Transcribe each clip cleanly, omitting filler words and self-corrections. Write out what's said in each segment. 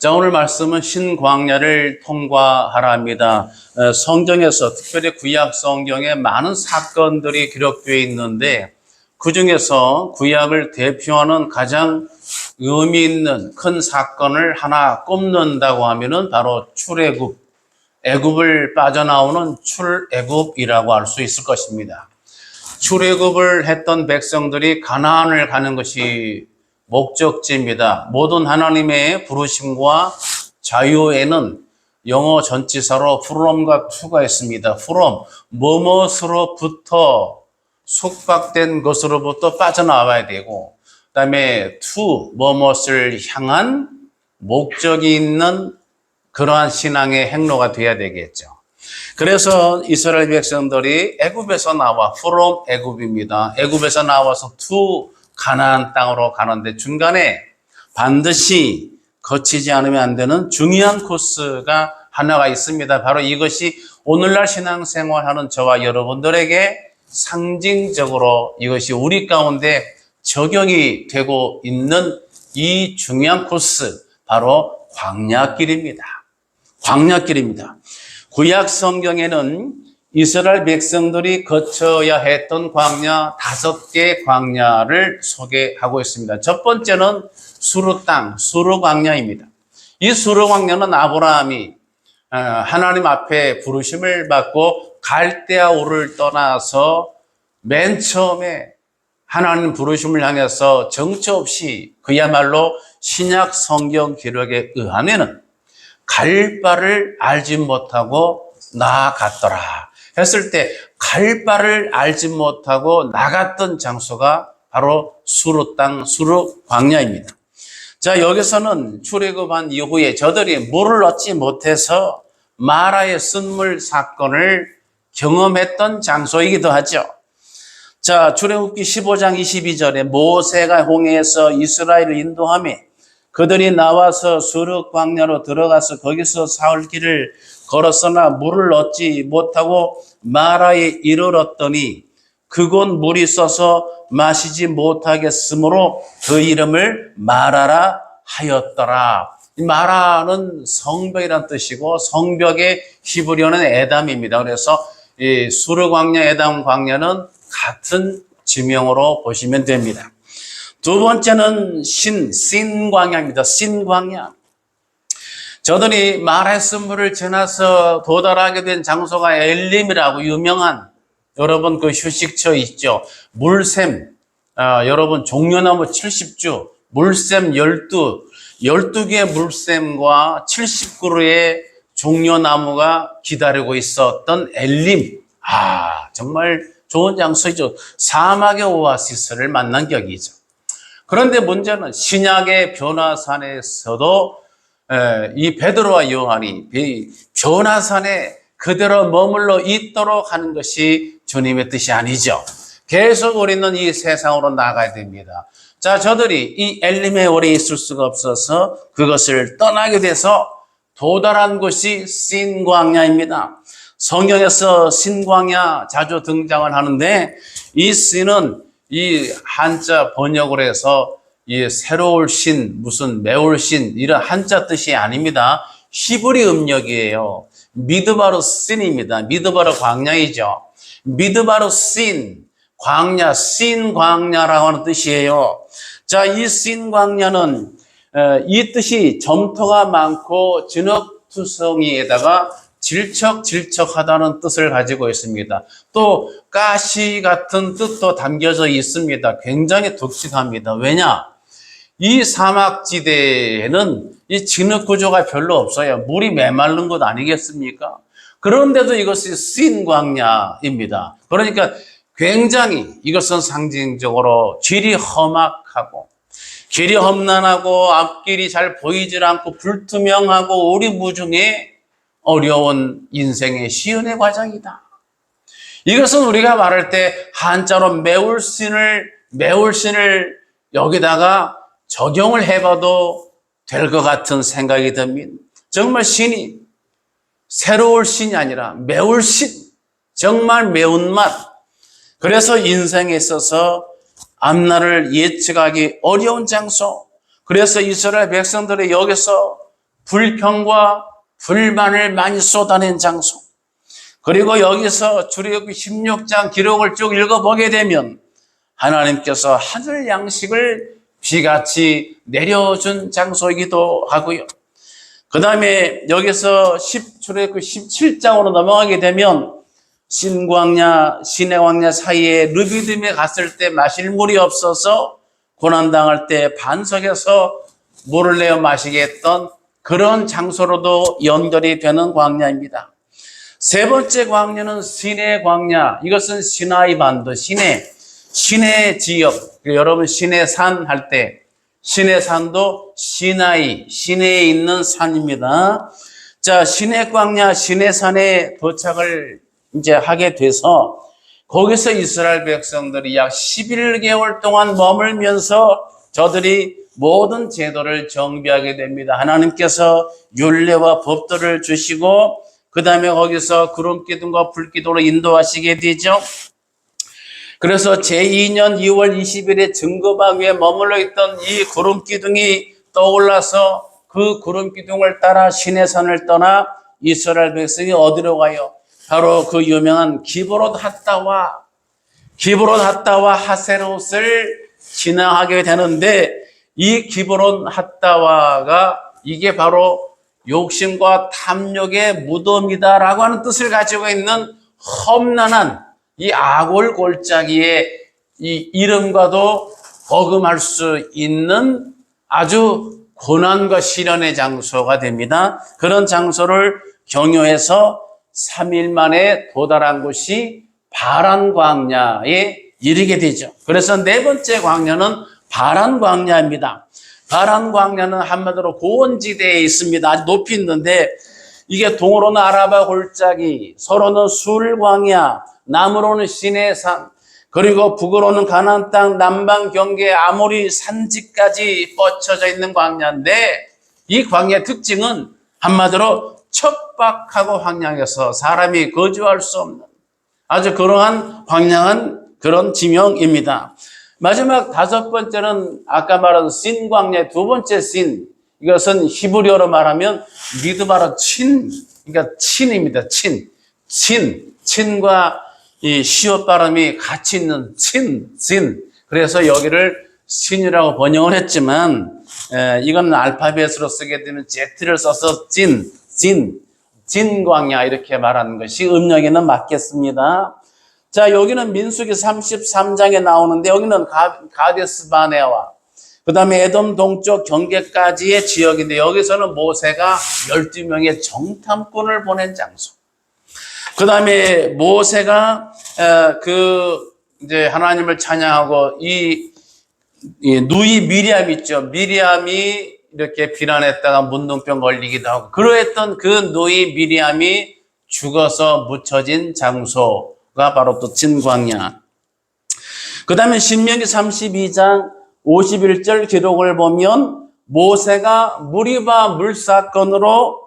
자, 오늘 말씀은 신광야를 통과하라입니다. 성경에서 특별히 구약 성경에 많은 사건들이 기록되어 있는데 그 중에서 구약을 대표하는 가장 의미 있는 큰 사건을 하나 꼽는다고 하면은 바로 출애굽, 애굽을 빠져나오는 출애굽이라고 할 수 있을 것입니다. 출애굽을 했던 백성들이 가나안을 가는 것이 목적지입니다. 모든 하나님의 부르심과 자유에는 영어 전치사로 from과 to가 있습니다. from, 뭐뭇으로부터 속박된 것으로부터 빠져나와야 되고, 그 다음에 to, 뭐뭇을 향한 목적이 있는 그러한 신앙의 행로가 돼야 되겠죠. 그래서 이스라엘 백성들이 애굽에서 나와 from 애굽입니다. 애굽에서 나와서 to 가나안 땅으로 가는데 중간에 반드시 거치지 않으면 안 되는 중요한 코스가 하나가 있습니다. 바로 이것이 오늘날 신앙생활하는 저와 여러분들에게 상징적으로 이것이 우리 가운데 적용이 되고 있는 이 중요한 코스, 바로 광야길입니다. 광야길입니다. 구약 성경에는 이스라엘 백성들이 거쳐야 했던 광야 5개 광야를 소개하고 있습니다. 첫 번째는 수르 땅, 수르 광야입니다. 이 수르 광야는 아브라함이 하나님 앞에 부르심을 받고 갈대아 우를 떠나서 맨 처음에 하나님 부르심을 향해서 정처 없이 그야말로 신약 성경 기록에 의하면은 갈 바를 알지 못하고 나아갔더라 했을 때 갈 바를 알지 못하고 나갔던 장소가 바로 수르 땅, 수르 광야입니다. 자, 여기서는 출애굽한 이후에 저들이 물을 얻지 못해서 마라의 쓴물 사건을 경험했던 장소이기도 하죠. 자, 출애굽기 15장 22절에 모세가 홍해에서 이스라엘을 인도하며 그들이 나와서 수르 광야로 들어가서 거기서 사흘 길을 걸었으나 물을 얻지 못하고 마라에 이르렀더니 그곳 물이 써서 마시지 못하겠으므로 그 이름을 마라라 하였더라. 마라는 성벽이라는 뜻이고 성벽의 히브리어는 에담입니다. 그래서 이 수르 광야, 에담 광야는 같은 지명으로 보시면 됩니다. 두 번째는 신광야입니다. 신광야. 저들이 마라의 쓴물을 지나서 도달하게 된 장소가 엘림이라고 유명한, 여러분 그 휴식처 있죠. 물샘, 여러분 종려나무 70주, 물샘 12개의 물샘과 70그루의 종려나무가 기다리고 있었던 엘림. 정말 좋은 장소이죠. 사막의 오아시스를 만난 격이죠. 그런데 문제는 신약의 변화산에서도 이 베드로와 요한이 변화산에 그대로 머물러 있도록 하는 것이 주님의 뜻이 아니죠. 계속 우리는 이 세상으로 나가야 됩니다. 자, 저들이 이 엘림에 오래 있을 수가 없어서 그것을 떠나게 돼서 도달한 곳이 신광야입니다. 성경에서 신광야 자주 등장을 하는데 이 신은 이 한자 번역을 해서 이 새로울 신, 무슨 매울 신 이런 한자 뜻이 아닙니다. 히브리 음력이에요. 미드바로 신입니다. 미드바로 광야이죠. 미드바로 신, 광야, 신 광야라고 하는 뜻이에요. 자, 이 신 광야는 이 뜻이 점토가 많고 진흙투성이에다가 질척질척하다는 뜻을 가지고 있습니다. 또 가시 같은 뜻도 담겨져 있습니다. 굉장히 독특합니다. 왜냐? 이 사막지대에는 이 진흙 구조가 별로 없어요. 물이 메마른 것 아니겠습니까? 그런데도 이것이 신광야입니다. 그러니까 굉장히 이것은 상징적으로 길이 험악하고 길이 험난하고 앞길이 잘 보이질 않고 불투명하고 오리무중에 어려운 인생의 시연의 과정이다. 이것은 우리가 말할 때 한자로 매울 신을 여기다가 적용을 해봐도 될 것 같은 생각이 듭니다. 정말 신이 새로울 신이 아니라 매울 신, 정말 매운맛. 그래서 인생에 있어서 앞날을 예측하기 어려운 장소. 그래서 이스라엘 백성들이 여기서 불평과 불만을 많이 쏟아낸 장소. 그리고 여기서 출애굽기 16장 기록을 쭉 읽어보게 되면 하나님께서 하늘 양식을 비같이 내려준 장소이기도 하고요. 그 다음에 여기서 출애굽기 17장으로 넘어가게 되면 신광야, 신의 광야 사이에 르비딤에 갔을 때 마실 물이 없어서 고난당할 때 반석에서 물을 내어 마시게 했던 그런 장소로도 연결이 되는 광야입니다. 세 번째 광야는 시내 광야. 이것은 시나이 반도, 시내 지역. 여러분 시내 산 할 때 시내 산도 시나이, 시내에 있는 산입니다. 자, 시내 광야, 시내 산에 도착을 이제 하게 돼서 거기서 이스라엘 백성들이 약 11개월 동안 머물면서 저들이 모든 제도를 정비하게 됩니다. 하나님께서 율례와 법도를 주시고 그 다음에 거기서 구름 기둥과 불 기둥으로 인도하시게 되죠. 그래서 제2년 2월 20일에 증거방 위에 머물러 있던 이 구름 기둥이 떠올라서 그 구름 기둥을 따라 시내산을 떠나 이스라엘 백성이 어디로 가요? 바로 그 유명한 기브롯 핫다와 하세롯을 지나가게 되는데 이 기브롯 핫다와가 이게 바로 욕심과 탐욕의 무덤이다라고 하는 뜻을 가지고 있는 험난한 이 아골 골짜기의 이 이름과도 버금할 수 있는 아주 고난과 시련의 장소가 됩니다. 그런 장소를 경유해서 3일 만에 도달한 곳이 바란 광야에 이르게 되죠. 그래서 네 번째 광야는 바란 광야입니다. 바란 광야는 한마디로 고원지대에 있습니다. 아주 높이 있는데 이게 동으로는 아라바 골짜기, 서로는 술 광야, 남으로는 시내산, 그리고 북으로는 가나안 땅, 남방 경계 아모리 산지까지 뻗쳐져 있는 광야인데 이 광야의 특징은 한마디로 척박하고 황량해서 사람이 거주할 수 없는 아주 그러한 황량한 그런 지명입니다. 마지막 다섯 번째는 아까 말한 신 광야, 두 번째 신. 이것은 히브리어로 말하면 미드바라 그러니까 친입니다. 친과 이 시옷 발음이 같이 있는 친. 그래서 여기를 신이라고 번역을 했지만 이건 알파벳으로 쓰게 되면 Z를 써서 진광야 이렇게 말하는 것이 음력에는 맞겠습니다. 자, 여기는 민수기 33장에 나오는데 여기는 가데스 바네아와 그 다음에 에돔 동쪽 경계까지의 지역인데 여기서는 모세가 12명의 정탐꾼을 보낸 장소. 그 다음에 모세가 이제 하나님을 찬양하고 이 누이 미리암 있죠. 미리암이 이렇게 비난했다가 문둥병 걸리기도 하고 그러했던 그 누이 미리암이 죽어서 묻혀진 장소가 바로 또 진광야. 그 다음에 신명기 32장 51절 기록을 보면 모세가 무리바 물사건으로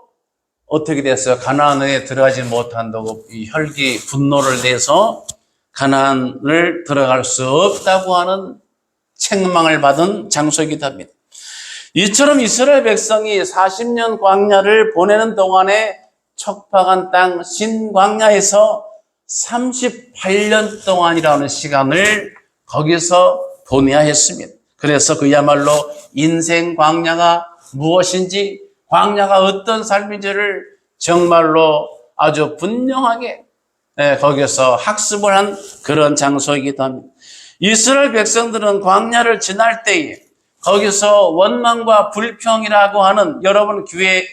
어떻게 됐어요? 가나안에 들어가지 못한다고 이 혈기 분노를 내서 가나안을 들어갈 수 없다고 하는 책망을 받은 장소이기도 합니다. 이처럼 이스라엘 백성이 40년 광야를 보내는 동안에 척박한 땅 신광야에서 38년 동안이라는 시간을 거기서 보내야 했습니다. 그래서 그야말로 인생 광야가 무엇인지, 광야가 어떤 삶인지를 정말로 아주 분명하게 거기서 학습을 한 그런 장소이기도 합니다. 이스라엘 백성들은 광야를 지날 때에 거기서 원망과 불평이라고 하는 여러분 귀에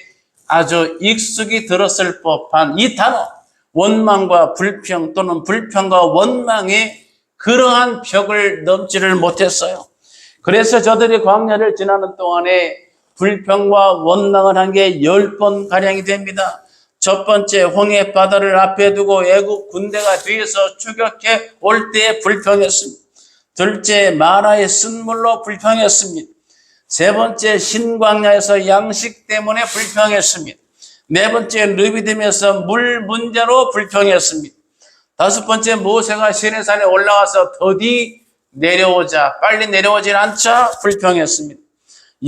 아주 익숙이 들었을 법한 이 단어, 원망과 불평 또는 불평과 원망의 그러한 벽을 넘지를 못했어요. 그래서 저들이 광야를 지나는 동안에 불평과 원망을 한 게 10번 가량이 됩니다. 첫 번째, 홍해 바다를 앞에 두고 애국 군대가 뒤에서 추격해 올 때에 불평했습니다. 둘째, 마라의 쓴물로 불평했습니다. 세 번째, 신광야에서 양식 때문에 불평했습니다. 네 번째, 르비딤에서 물 문제로 불평했습니다. 다섯 번째, 모세가 시내산에 올라가서 더디 내려오자, 빨리 내려오질 않자 불평했습니다.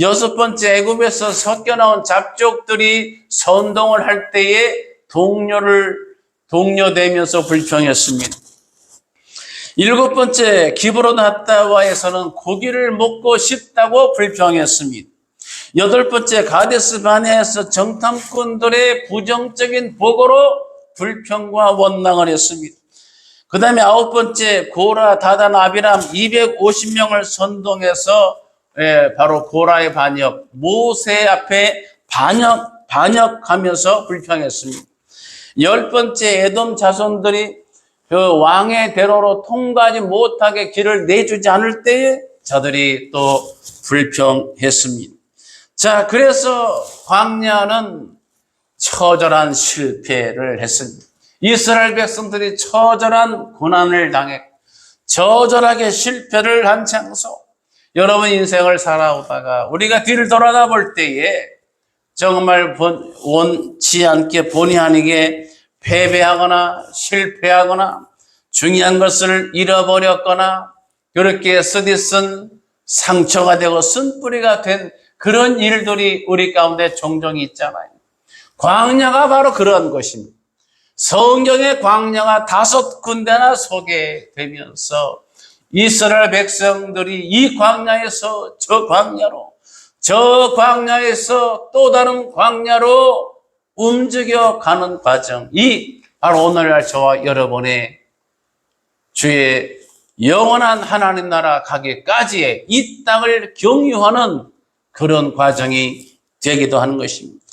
여섯 번째, 애굽에서 섞여 나온 잡족들이 선동을 할 때에 동료되면서 불평했습니다. 일곱 번째, 기브론 핫다와에서는 고기를 먹고 싶다고 불평했습니다. 여덟 번째, 가데스 바네에서 정탐꾼들의 부정적인 보고로 불평과 원망을 했습니다. 그 다음에 아홉 번째, 고라, 다단, 아비람 250명을 선동해서 바로 고라의 반역, 모세 앞에 반역하면서 불평했습니다. 열 번째, 에돔 자손들이 그 왕의 대로로 통과하지 못하게 길을 내주지 않을 때에 저들이 또 불평했습니다. 자, 그래서 광야는 처절한 실패를 했습니다. 이스라엘 백성들이 처절한 고난을 당했고 처절하게 실패를 한 장소. 여러분 인생을 살아오다가 우리가 뒤를 돌아다 볼 때에 정말 원치 않게 본의 아니게 패배하거나 실패하거나 중요한 것을 잃어버렸거나 그렇게 쓰디쓴 상처가 되고 쓴뿌리가 된 그런 일들이 우리 가운데 종종 있잖아요. 광야가 바로 그런 것입니다. 성경의 광야가 5군데나 소개되면서 이스라엘 백성들이 이 광야에서 저 광야로, 저 광야에서 또 다른 광야로 움직여가는 과정이 바로 오늘날 저와 여러분의 주의 영원한 하나님 나라 가기까지의 이 땅을 경유하는 그런 과정이 되기도 하는 것입니다.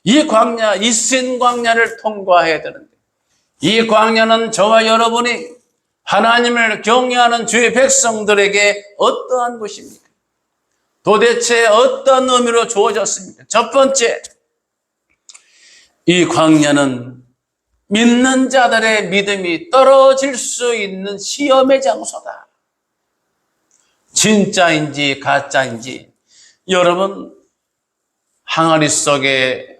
이 광야, 이 센 광야를 통과해야 되는데 이 광야는 저와 여러분이 하나님을 경외하는 주의 백성들에게 어떠한 것입니까? 도대체 어떤 의미로 주어졌습니까? 첫 번째, 이 광야는 믿는 자들의 믿음이 떨어질 수 있는 시험의 장소다. 진짜인지 가짜인지. 여러분, 항아리 속에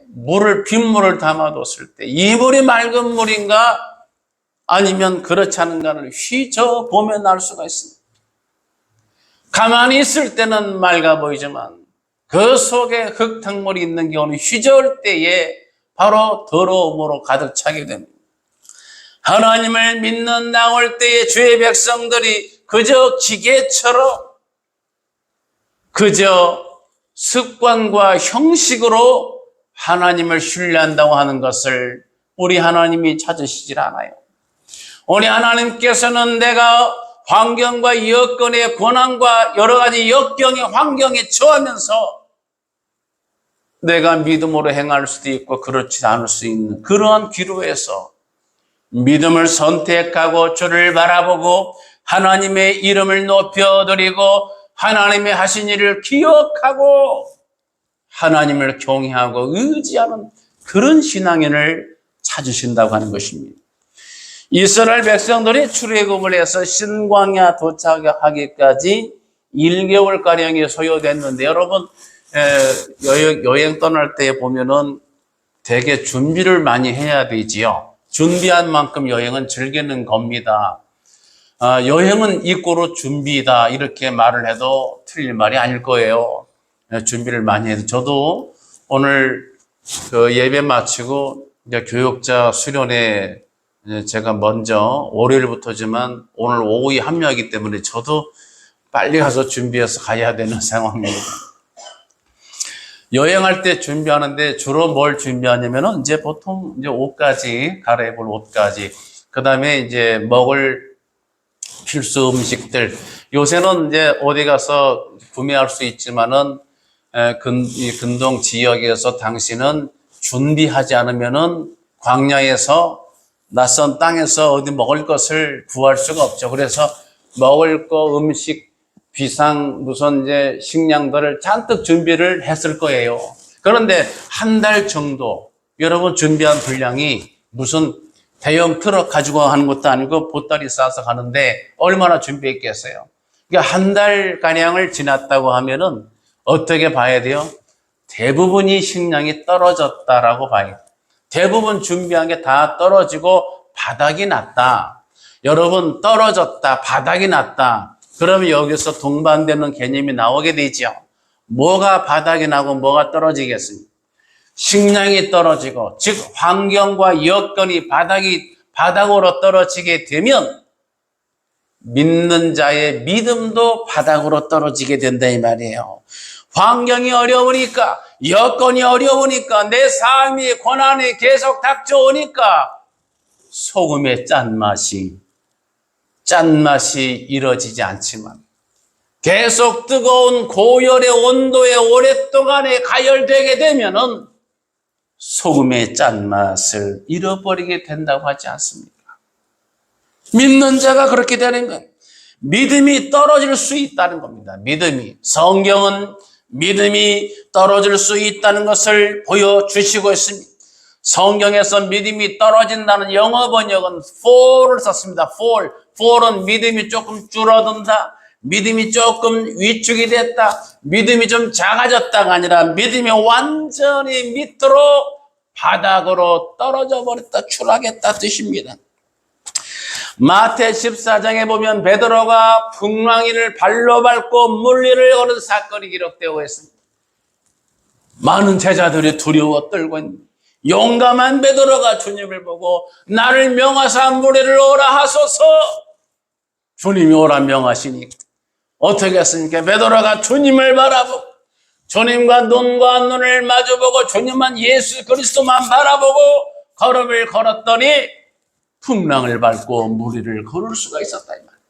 빗물을 담아뒀을 때 이 물이 맑은 물인가 아니면 그렇지 않은가를 휘저보면 알 수가 있습니다. 가만히 있을 때는 맑아 보이지만 그 속에 흙탕물이 있는 경우는 휘저을 때에 바로 더러움으로 가득 차게 됩니다. 하나님을 믿는 나올 때에 주의 백성들이 그저 기계처럼 그저 습관과 형식으로 하나님을 신뢰한다고 하는 것을 우리 하나님이 찾으시질 않아요. 우리 하나님께서는 내가 환경과 여건의 고난과 여러 가지 역경의 환경에 처하면서 내가 믿음으로 행할 수도 있고 그렇지 않을 수 있는 그러한 기로에서 믿음을 선택하고 주를 바라보고 하나님의 이름을 높여드리고 하나님의 하신 일을 기억하고 하나님을 경외하고 의지하는 그런 신앙인을 찾으신다고 하는 것입니다. 이스라엘 백성들이 출애굽을 해서 신광야 도착하기까지 1개월가량이 소요됐는데 여러분 여행 떠날 때 보면은 되게 준비를 많이 해야 되지요. 준비한 만큼 여행은 즐기는 겁니다. 여행은 이꼬로 준비다 이렇게 말을 해도 틀린 말이 아닐 거예요. 준비를 많이 해도 저도 오늘 그 예배 마치고 이제 교육자 수련회 제가 먼저 월요일부터지만 오늘 오후에 합류하기 때문에 저도 빨리 가서 준비해서 가야 되는 상황입니다. 여행할 때 준비하는데 주로 뭘 준비하냐면은 이제 보통 이제 옷까지 갈아입을 옷까지 그 다음에 이제 먹을 필수 음식들 요새는 이제 어디 가서 구매할 수 있지만은 이 근동 지역에서 당신은 준비하지 않으면은 광야에서 낯선 땅에서 어디 먹을 것을 구할 수가 없죠. 그래서 먹을 거 음식 비상 무슨 이제 식량들을 잔뜩 준비를 했을 거예요. 그런데 한 달 정도 여러분 준비한 분량이 무슨 대형 트럭 가지고 가는 것도 아니고 보따리 싸서 가는데 얼마나 준비했겠어요. 그러니까 한 달 가량을 지났다고 하면은 어떻게 봐야 돼요? 대부분이 식량이 떨어졌다라고 봐야 돼요. 대부분 준비한 게 다 떨어지고 바닥이 났다. 여러분 떨어졌다, 바닥이 났다. 그러면 여기서 동반되는 개념이 나오게 되죠. 뭐가 바닥이 나고 뭐가 떨어지겠습니까? 식량이 떨어지고, 즉 환경과 여건이 바닥으로 떨어지게 되면 믿는 자의 믿음도 바닥으로 떨어지게 된다 이 말이에요. 환경이 어려우니까, 여건이 어려우니까, 내 삶이 고난이 계속 닥쳐오니까 소금의 짠맛이 이루어지지 않지만 계속 뜨거운 고열의 온도에 오랫동안에 가열되게 되면은 소금의 짠맛을 잃어버리게 된다고 하지 않습니까? 믿는 자가 그렇게 되는 건 믿음이 떨어질 수 있다는 겁니다. 성경은 믿음이 떨어질 수 있다는 것을 보여주시고 있습니다. 성경에서 믿음이 떨어진다는 영어 번역은 fall을 썼습니다. fall은 믿음이 조금 줄어든다, 믿음이 조금 위축이 됐다, 믿음이 좀 작아졌다가 아니라 믿음이 완전히 밑으로 바닥으로 떨어져 버렸다, 추락했다 뜻입니다. 마태 14장에 보면 베드로가 풍랑이를 발로 밟고 물리를 걸은 사건이 기록되고 있습니다. 많은 제자들이 두려워 떨고 있는 용감한 베드로가 주님을 보고 나를 명하사 물리를 오라 하소서. 주님이 오라 명하시니 어떻게 했습니까? 베드로가 주님을 바라보고 주님과 눈과 눈을 마주보고 주님만 예수 그리스도만 바라보고 걸음을 걸었더니 풍랑을 밟고 무리를 걸을 수가 있었다 이 말이에요.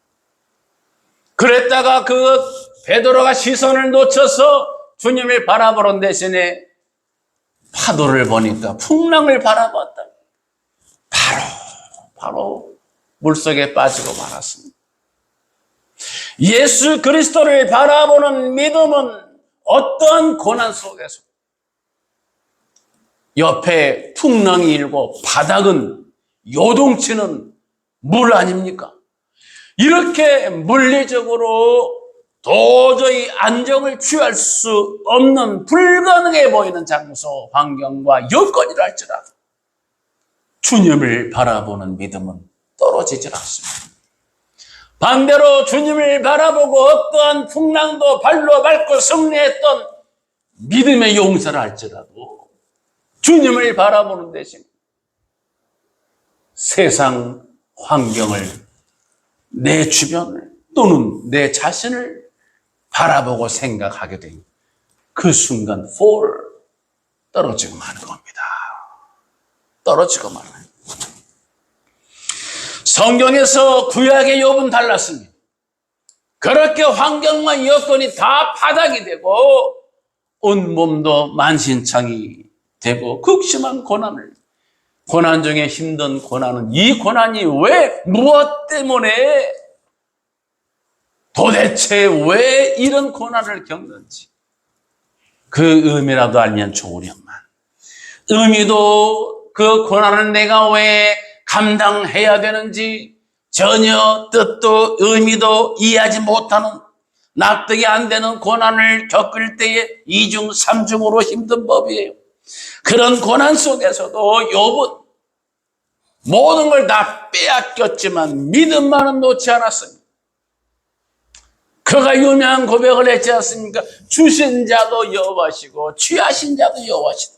그랬다가 그 베드로가 시선을 놓쳐서 주님을 바라보는 대신에 파도를 보니까 풍랑을 바라봤다. 바로 물속에 빠지고 말았습니다. 예수 그리스도를 바라보는 믿음은 어떠한 고난 속에서 옆에 풍랑이 일고 바닥은 요동치는 물 아닙니까? 이렇게 물리적으로 도저히 안정을 취할 수 없는 불가능해 보이는 장소, 환경과 여건이라 할지라도 주님을 바라보는 믿음은 떨어지질 않습니다. 반대로 주님을 바라보고 어떠한 풍랑도 발로 밟고 승리했던 믿음의 용사라 할지라도 주님을 바라보는 대신 세상 환경을, 내 주변을 또는 내 자신을 바라보고 생각하게 된 그 순간 떨어지고 마는 겁니다. 떨어지고 마는 거예요. 성경에서 구약의 욥은 달랐습니다. 그렇게 환경과 여건이 다 바닥이 되고 온몸도 만신창이 되고 극심한 고난 중에 힘든 고난은 이 고난이 왜 무엇 때문에 도대체 왜 이런 고난을 겪는지 그 의미라도 알면 좋으련만 의미도 그 고난을 내가 왜 감당해야 되는지 전혀 뜻도 의미도 이해하지 못하는 납득이 안 되는 고난을 겪을 때에 이중 삼중으로 힘든 법이에요. 그런 고난 속에서도 욥은 모든 걸 다 빼앗겼지만 믿음만은 놓지 않았습니다. 그가 유명한 고백을 했지 않습니까? 주신 자도 여호와시고 취하신 자도 여호와시다.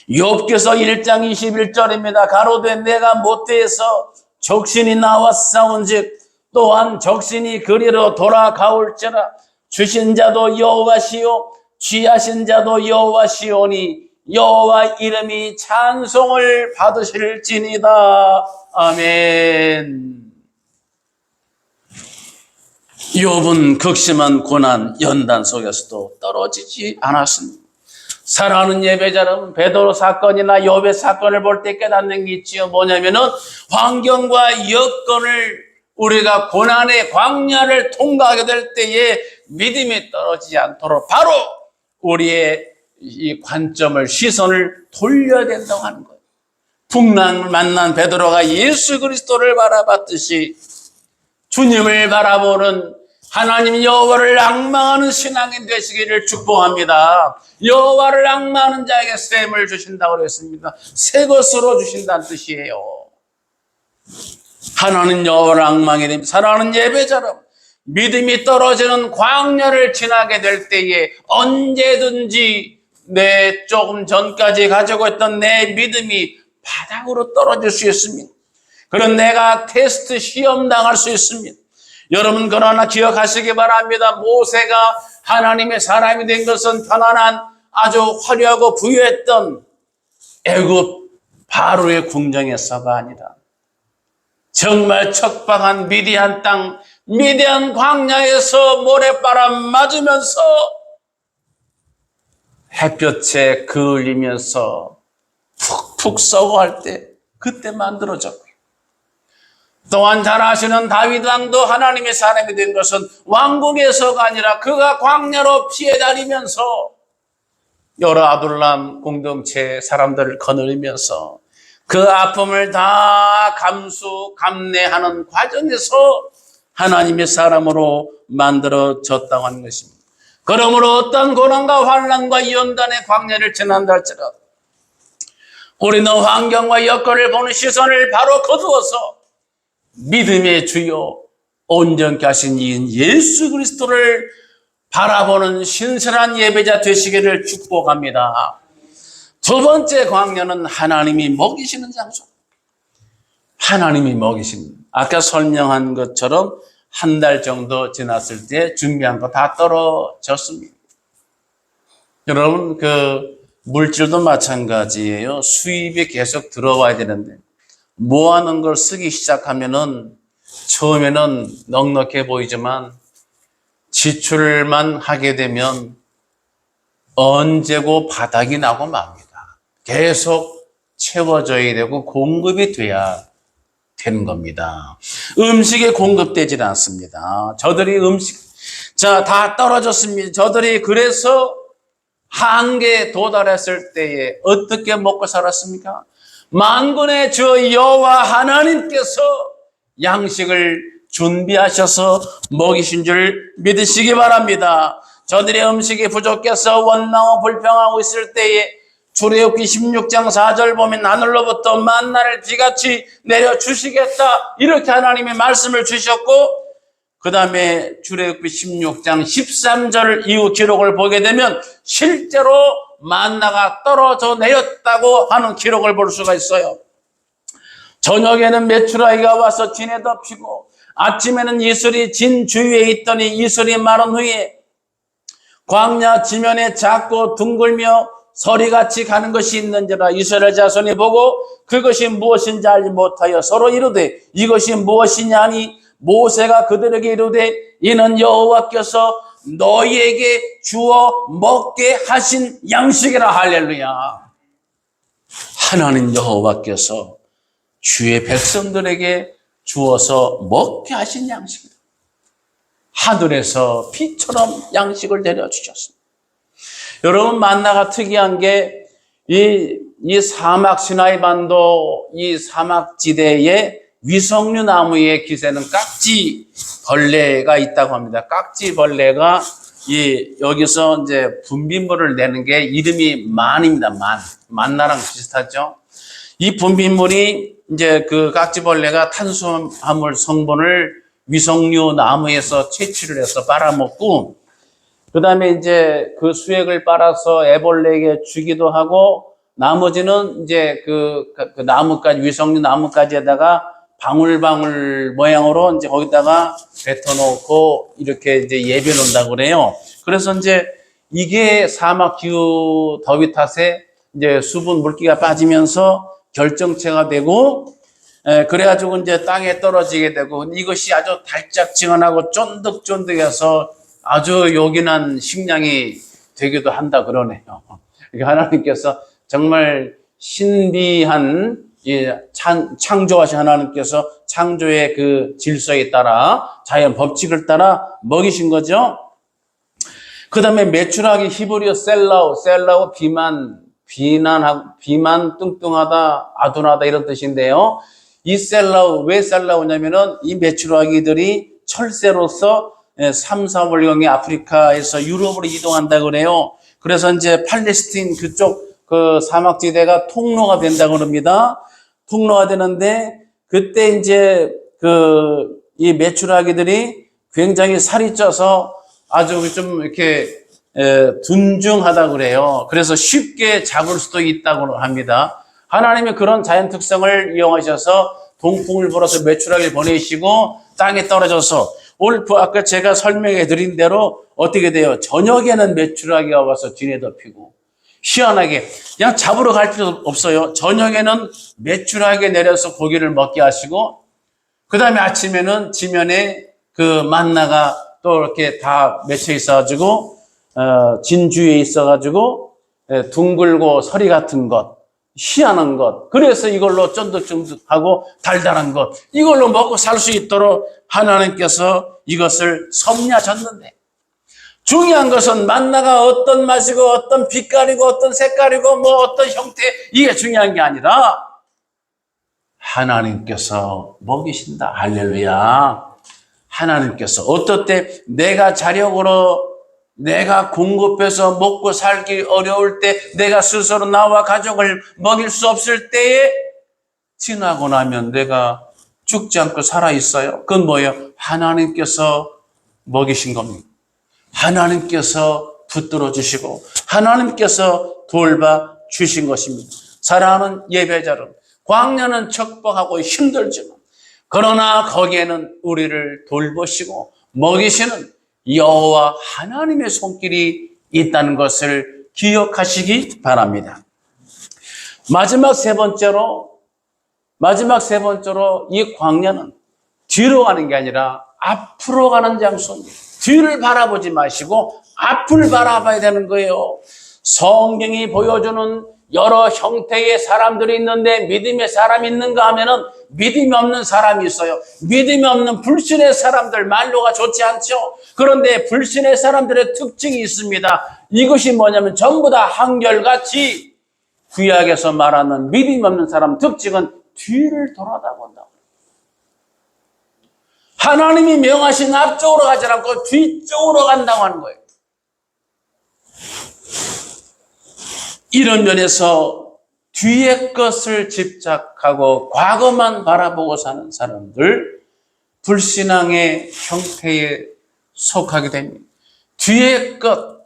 욥기서 1장 21절입니다. 가로되 내가 모태에서 적신이 나와 싸운즉 또한 적신이 그리로 돌아가올지라 주신 자도 여호와시요 취하신 자도 여호와시오니 여호와 이름이 찬송을 받으실지니다. 아멘. 욥은 극심한 고난 연단 속에서도 떨어지지 않았습니다. 사랑하는 예배자는 베드로 사건이나 욥의 사건을 볼 때 깨닫는 게 있지요. 뭐냐면은 환경과 여건을 우리가 고난의 광야를 통과하게 될 때에 믿음이 떨어지지 않도록 바로 우리의 이 관점을, 시선을 돌려야 된다고 하는 거예요. 풍랑을 만난 베드로가 예수 그리스도를 바라봤듯이 주님을 바라보는 하나님 여호와를 앙망하는 신앙이 되시기를 축복합니다. 여호와를 앙망하는 자에게 샘을 주신다고 그랬습니다. 새 것으로 주신다는 뜻이에요. 하나님 여호와를 앙망해 됩니다. 사랑하는 예배자로 믿음이 떨어지는 광야를 지나게 될 때에 언제든지 내 조금 전까지 가지고 있던 내 믿음이 바닥으로 떨어질 수 있습니다. 그런 내가 테스트 시험 당할 수 있습니다. 여러분 그러나 기억하시기 바랍니다. 모세가 하나님의 사람이 된 것은 편안한 아주 화려하고 부유했던 애굽 바로의 궁정에서가 아니라 정말 척박한 미디안 땅, 미디안 광야에서 모래바람 맞으면서 햇볕에 그을리면서 푹푹 썩어할 때 그때 만들어졌고요. 또한 잘 아시는 다윗 왕도 하나님의 사람이 된 것은 왕궁에서가 아니라 그가 광야로 피해 다니면서 여러 아둘람 공동체 사람들을 거느리면서 그 아픔을 다 감내하는 과정에서 하나님의 사람으로 만들어졌다고 하는 것입니다. 그러므로 어떤 고난과 환난과 연단의 광야를 지난다 할지라도 우리는 환경과 여건을 보는 시선을 바로 거두어서 믿음의 주요 온전케 하신 이인 예수 그리스도를 바라보는 신선한 예배자 되시기를 축복합니다. 두 번째 광야는 하나님이 먹이시는 장소. 하나님이 먹이시는, 아까 설명한 것처럼 한 달 정도 지났을 때 준비한 거 다 떨어졌습니다. 여러분 그 물질도 마찬가지예요. 수입이 계속 들어와야 되는데 모아놓은 걸 쓰기 시작하면은 처음에는 넉넉해 보이지만 지출만 하게 되면 언제고 바닥이 나고 맙니다. 계속 채워져야 되고 공급이 돼야 되는 겁니다. 음식이 공급되질 않습니다. 저들이 다 떨어졌습니다. 저들이 그래서 한계에 도달했을 때에 어떻게 먹고 살았습니까? 만군의 주 여호와 하나님께서 양식을 준비하셔서 먹이신 줄 믿으시기 바랍니다. 저들의 음식이 부족해서 원망하고 불평하고 있을 때에 출애굽기 16장 4절 보면 하늘로부터 만나를 비같이 내려주시겠다 이렇게 하나님이 말씀을 주셨고 그 다음에 출애굽기 16장 13절 이후 기록을 보게 되면 실제로 만나가 떨어져 내렸다고 하는 기록을 볼 수가 있어요. 저녁에는 메추라기가 와서 진에 덮이고 아침에는 이슬이 진 주위에 있더니 이슬이 마른 후에 광야 지면에 작고 둥글며 서리같이 가는 것이 있는지라 이스라엘 자손이 보고 그것이 무엇인지 알지 못하여 서로 이르되 이것이 무엇이냐 하니 모세가 그들에게 이르되 이는 여호와께서 너희에게 주어 먹게 하신 양식이라. 할렐루야. 하나님 여호와께서 주의 백성들에게 주어서 먹게 하신 양식이다. 하늘에서 비처럼 양식을 내려주셨습니다. 여러분 만나가 특이한 게 이 사막 시나이 반도 이 사막지대에 위성류 나무의 기세는 깍지벌레가 있다고 합니다. 깍지벌레가 여기서 이제 분비물을 내는 게 이름이 만입니다. 만나랑 비슷하죠. 이 분비물이 이제 그 깍지벌레가 탄수화물 성분을 위성류 나무에서 채취를 해서 빨아먹고 그 다음에 이제 그 수액을 빨아서 애벌레에게 주기도 하고 나머지는 이제 그 나무까지 위성류 나무까지에다가 방울방울 모양으로 이제 거기다가 뱉어놓고 이렇게 이제 예배 놓는다고 그래요. 그래서 이제 이게 사막 기후 더위 탓에 이제 수분 물기가 빠지면서 결정체가 되고 그래가지고 이제 땅에 떨어지게 되고 이것이 아주 달짝지근하고 쫀득쫀득해서 아주 요긴한 식량이 되기도 한다 그러네요. 하나님께서 정말 신비한 창조하신 하나님께서 창조의 그 질서에 따라 자연 법칙을 따라 먹이신 거죠. 그 다음에 메추라기 히브리어 셀라우 비만 뚱뚱하다 아둔하다 이런 뜻인데요. 이 셀라우 왜 셀라우냐면은 이 메추라기들이 철새로서 3, 4월경에 아프리카에서 유럽으로 이동한다 그래요. 그래서 이제 팔레스틴 그쪽 그 사막지대가 통로가 된다고 합니다. 통로가 되는데 그때 이제 이 메추라기들이 굉장히 살이 쪄서 아주 좀 이렇게 둔중하다 그래요. 그래서 쉽게 잡을 수도 있다고 합니다. 하나님이 그런 자연 특성을 이용하셔서 동풍을 불어서 메추라기를 보내시고 땅에 떨어져서 오늘 아까 제가 설명해 드린 대로 어떻게 돼요? 저녁에는 메추라기가 와서 뒤에 덮이고 희한하게 그냥 잡으러 갈 필요 없어요. 저녁에는 메추라기에 내려서 고기를 먹게 하시고 그 다음에 아침에는 지면에 그 만나가 또 이렇게 다 맺혀 있어가지고 진주에 있어가지고 둥글고 서리 같은 것, 희한한 것, 그래서 이걸로 쫀득쫀득하고 달달한 것, 이걸로 먹고 살 수 있도록 하나님께서 이것을 섭리하셨는데, 중요한 것은 만나가 어떤 맛이고 어떤 빛깔이고 어떤 색깔이고 뭐 어떤 형태, 이게 중요한 게 아니라 하나님께서 먹이신다. 할렐루야. 하나님께서 어떨 때 내가 자력으로 내가 공급해서 먹고 살기 어려울 때 내가 스스로 나와 가족을 먹일 수 없을 때에 지나고 나면 내가 죽지 않고 살아있어요. 그건 뭐예요? 하나님께서 먹이신 겁니다. 하나님께서 붙들어 주시고 하나님께서 돌봐 주신 것입니다. 사랑하는 예배자 여러분, 광야는 척박하고 힘들지만 그러나 거기에는 우리를 돌보시고 먹이시는 여호와 하나님의 손길이 있다는 것을 기억하시기 바랍니다. 마지막 세 번째로 이 광야는 뒤로 가는 게 아니라 앞으로 가는 장소입니다. 뒤를 바라보지 마시고 앞을 바라봐야 되는 거예요. 성경이 보여주는 여러 형태의 사람들이 있는데 믿음의 사람이 있는가 하면은 믿음이 없는 사람이 있어요. 믿음이 없는 불신의 사람들, 말로가 좋지 않죠. 그런데 불신의 사람들의 특징이 있습니다. 이것이 뭐냐면 전부 다 한결같이 구약에서 말하는 믿음이 없는 사람 특징은 뒤를 돌아다본다. 하나님이 명하신 앞쪽으로 가지 않고 뒤쪽으로 간다고 하는 거예요. 이런 면에서 뒤의 것을 집착하고 과거만 바라보고 사는 사람들, 불신앙의 형태에 속하게 됩니다. 뒤의 것,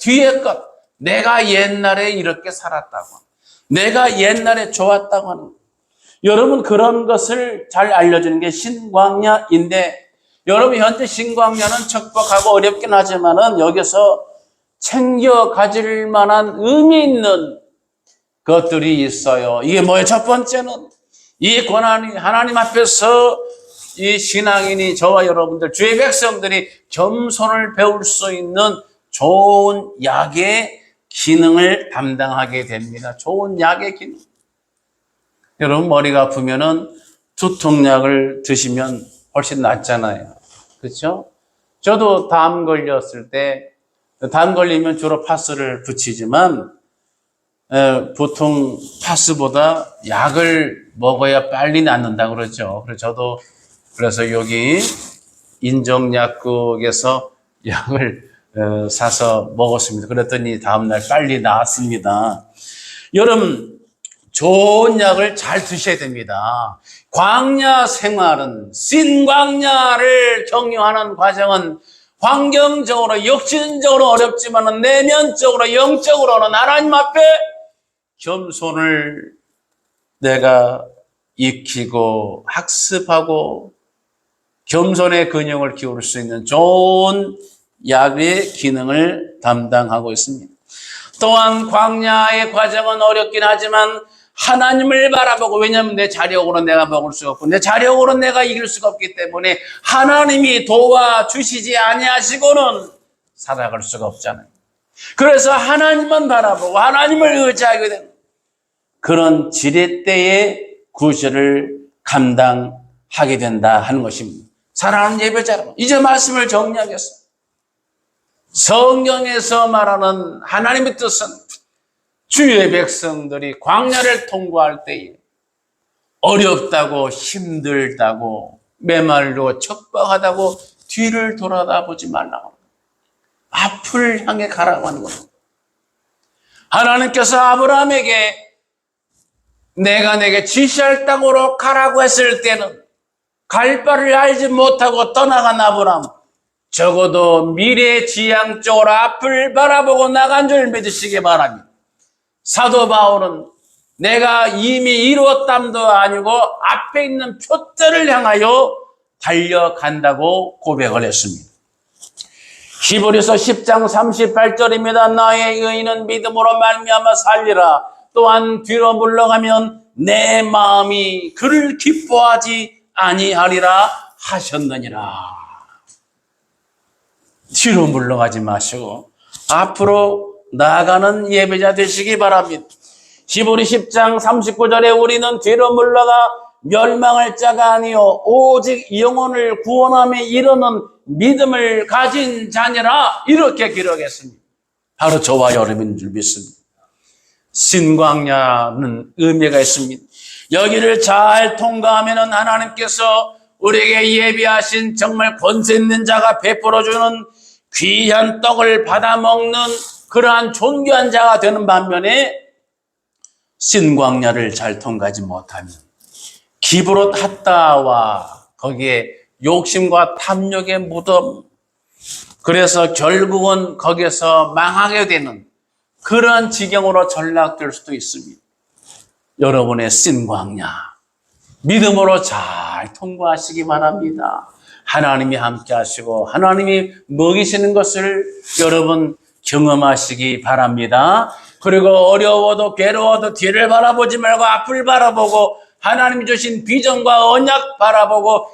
내가 옛날에 이렇게 살았다고, 내가 옛날에 좋았다고 하는 것. 여러분, 그런 것을 잘 알려주는 게 신광야인데, 여러분 현재 신광야는 척박하고 어렵긴 하지만은 여기서 챙겨 가질 만한 의미 있는 것들이 있어요. 이게 뭐예요? 첫 번째는 이 고난이 하나님 앞에서 이 신앙인이 저와 여러분들 주의 백성들이 겸손을 배울 수 있는 좋은 약의 기능을 담당하게 됩니다. 좋은 약의 기능. 여러분 머리가 아프면은 두통약을 드시면 훨씬 낫잖아요. 그렇죠? 저도 담 걸렸을 때 담 걸리면 주로 파스를 붙이지만 보통 파스보다 약을 먹어야 빨리 낫는다 그러죠. 그래서 여기 인정약국에서 약을 사서 먹었습니다. 그랬더니 다음날 빨리 나았습니다. 여러분, 좋은 약을 잘 드셔야 됩니다. 광야 생활은, 신광야를 경유하는 과정은 환경적으로, 육신적으로 어렵지만 내면적으로, 영적으로는 하나님 앞에 겸손을 내가 익히고 학습하고 겸손의 근육을 키울 수 있는 좋은 약의 기능을 담당하고 있습니다. 또한 광야의 과정은 어렵긴 하지만 하나님을 바라보고, 왜냐하면 내 자력으로 내가 먹을 수가 없고 내 자력으로 내가 이길 수가 없기 때문에 하나님이 도와주시지 아니하시고는 살아갈 수가 없잖아요. 그래서 하나님만 바라보고 하나님을 의지하게 되는 그런 지렛대의 구절을 감당하게 된다 하는 것입니다. 사랑하는 예배자 여러분, 이제 말씀을 정리하겠습니다. 성경에서 말하는 하나님의 뜻은 주의 백성들이 광야를 통과할 때에 어렵다고 힘들다고 메말르고 척박하다고 뒤를 돌아다보지 말라고, 앞을 향해 가라고 하는 겁니다. 하나님께서 아브라함에게 내가 내게 지시할 땅으로 가라고 했을 때는 갈 바를 알지 못하고 떠나간 아브라함, 적어도 미래지향적으로 앞을 바라보고 나간 줄 믿으시기 바랍니다. 사도 바울은 내가 이미 이루었담도 아니고 앞에 있는 표대를 향하여 달려간다고 고백을 했습니다. 히브리서 10장 38절입니다. 나의 의인은 믿음으로 말미암아 살리라. 또한 뒤로 물러가면 내 마음이 그를 기뻐하지 아니하리라 하셨느니라. 뒤로 물러가지 마시고 앞으로 나아가는 예배자 되시기 바랍니다. 히브리 10장 39절에 우리는 뒤로 물러가 멸망할 자가 아니요 오직 영혼을 구원함에 이르는 믿음을 가진 자니라, 이렇게 기록했습니다. 바로 저와 여러분인 줄 믿습니다. 신광야는 의미가 있습니다. 여기를 잘 통과하면 하나님께서 우리에게 예비하신 정말 권세 있는 자가 베풀어주는 귀한 떡을 받아먹는 그러한 존귀한 자가 되는 반면에, 신광야를 잘 통과하지 못하면 기브롯 핫다와 거기에 욕심과 탐욕의 무덤, 그래서 결국은 거기서 망하게 되는 그런 지경으로 전락될 수도 있습니다. 여러분의 신광야 믿음으로 잘 통과하시기 바랍니다. 하나님이 함께 하시고 하나님이 먹이시는 것을 여러분 경험하시기 바랍니다. 그리고 어려워도 괴로워도 뒤를 바라보지 말고 앞을 바라보고 하나님이 주신 비전과 언약 바라보고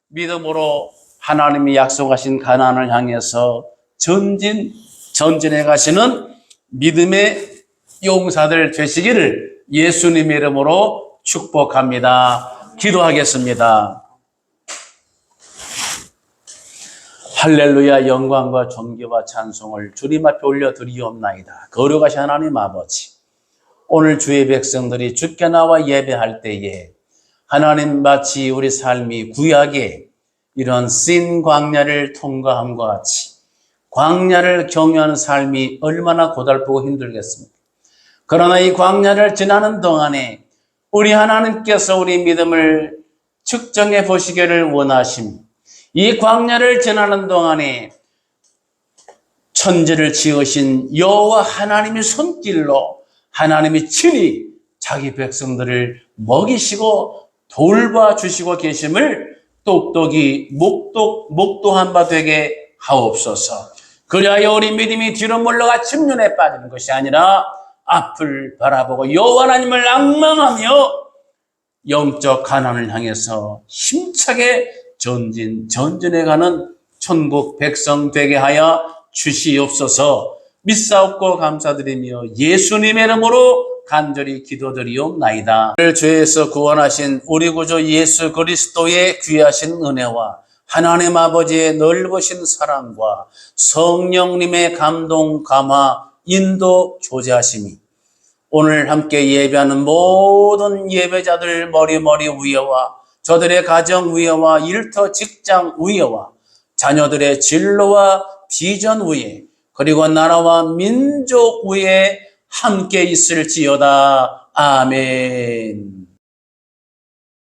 믿음으로 하나님이 약속하신 가나안을 향해서 전진해 가시는 믿음의 용사들 되시기를 예수님의 이름으로 축복합니다. 기도하겠습니다. 할렐루야. 영광과 존귀와 찬송을 주님 앞에 올려드리옵나이다. 거룩하신 하나님 아버지, 오늘 주의 백성들이 주께 나와 예배할 때에 하나님 마치 우리 삶이 구약의 이런 신 광야를 통과함과 같이 광야를 경유하는 삶이 얼마나 고달프고 힘들겠습니까? 그러나 이 광야를 지나는 동안에 우리 하나님께서 우리 믿음을 측정해 보시기를 원하십니다. 이 광야를 지나는 동안에 천지를 지으신 여호와 하나님의 손길로 하나님이 친히 자기 백성들을 먹이시고 돌봐주시고 계심을 똑똑히 목도한 바 되게 하옵소서. 그리하여 우리 믿음이 뒤로 물러가 침륜에 빠지는 것이 아니라 앞을 바라보고 여호와 하나님을 앙망하며 영적 가난을 향해서 힘차게 전진해가는 천국 백성 되게 하여 주시옵소서. 믿사옵고 감사드리며 예수님의 이름으로 간절히 기도드리옵나이다. 오늘 죄에서 구원하신 우리 구주 예수 그리스도의 귀하신 은혜와 하나님 아버지의 넓으신 사랑과 성령님의 감동, 감화, 인도, 조제하심이 오늘 함께 예배하는 모든 예배자들 머리 위에와 저들의 가정 위에와 일터 직장 위에와 자녀들의 진로와 비전 위에 그리고 나라와 민족 위에 함께 있을지어다. 아멘.